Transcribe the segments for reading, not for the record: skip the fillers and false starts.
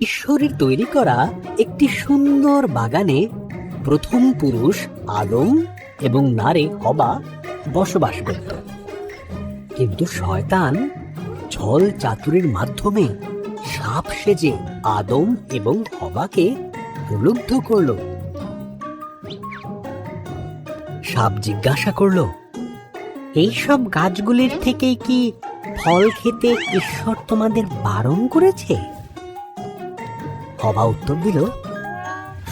ঈশ্বরের তৈরি করা একটি সুন্দর বাগানে প্রথম পুরুষ আদম এবং নারী হবা বসবাস করত। কিন্তু শয়তান ছল চাতুরির মাধ্যমে সাপ সেজে আদম এবং হবাকে প্রলুব্ধ করল। সাপ জিজ্ঞাসা করল, এইসব গাছগুলির থেকে কি ফল খেতে ঈশ্বর তোমাদের বারণ করেছে? হবা উত্তর দিল,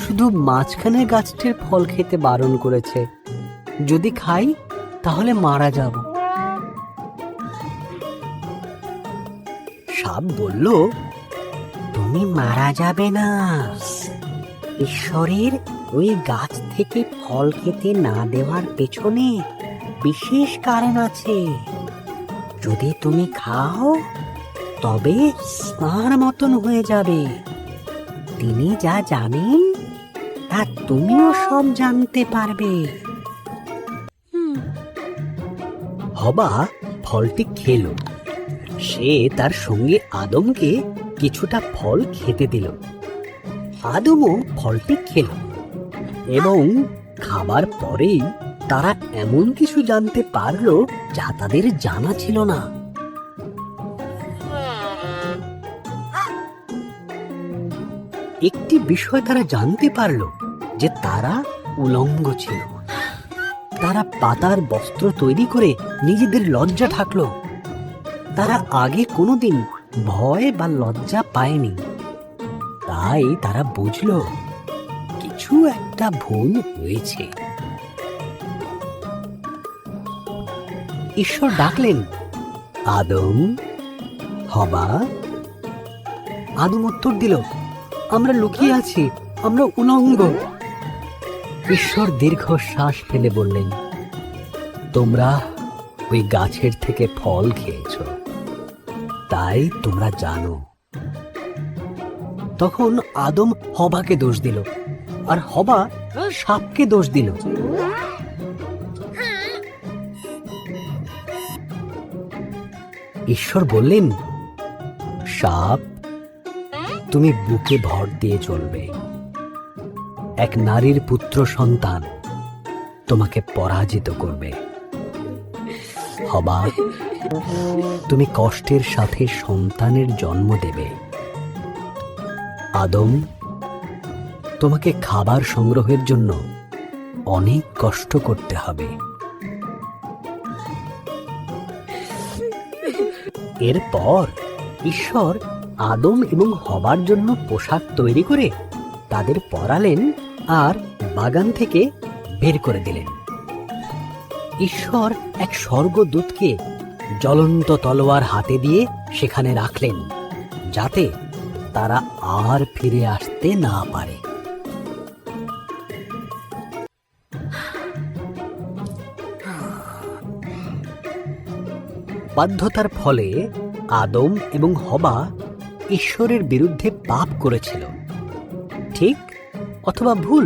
শুধু মাঝখানের গাছটির ফল খেতে বারণ করেছে, যদি খাই তাহলে মারা যাব। সাপ বলল, তুমি মারা যাবে না। ঈশ্বরের ওই গাছ থেকে ফল খেতে না দেওয়ার পেছনে বিশেষ কারণ আছে। যদি তুমি খাও তবে তার মতন হয়ে যাবে। তিনি যা জানেন তা তুমিও সব জানতে পারবে। হবা ফলটি খেল। সে তার সঙ্গে আদমকে কিছুটা ফল খেতে দিল। আদমও ফলটি খেল এবং খাবার পরেই তারা এমন কিছু জানতে পারল যা তাদের জানা ছিল না। একটি বিষয় তারা জানতে পারল যে তারা উলঙ্গ ছিল। তারা পাতার বস্ত্র তৈরি করে নিজেদের লজ্জা ঢাকল। তারা আগে কোনোদিন ভয় বা লজ্জা পায়নি। তাই তারা বুঝল কিছু একটা ভুল হয়েছে। ঈশ্বর ডাকলেন, আদম, হবা। আদম উত্তর দিল, আমরা লুকিয়ে আছি, আমরা উলঙ্গ। ঈশ্বর দীর্ঘশ্বাস ফেলে বললেন, তোমরা ওই গাছের থেকে ফল খেয়েছ, তাই তোমরা জানো। তখন আদম হবাকে দোষ দিল, আর হবা সাপকে দোষ দিল। ঈশ্বর বললেন, সাপ, তুমি বুকে ভর দিয়ে চলবে। এক নারীর পুত্র সন্তান তোমাকে পরাজিত করবে। হবা, তুমি কষ্টের সাথে সন্তানের জন্ম দেবে। আদম, তোমাকে খাবার সংগ্রহের জন্য অনেক কষ্ট করতে হবে। এরপর ঈশ্বর আদম এবং হবার জন্য পোশাক তৈরি করে তাদের পরালেন আর বাগান থেকে বের করে দিলেন। ঈশ্বর এক স্বর্গদূতকে জ্বলন্ত তলোয়ার হাতে দিয়ে সেখানে রাখলেন, যাতে তারা আর ফিরে আসতে না পারে। বাধ্যতার ফলে আদম এবং হবা ঈশ্বরের বিরুদ্ধে পাপ করেছিল। ঠিক অথবা ভুল,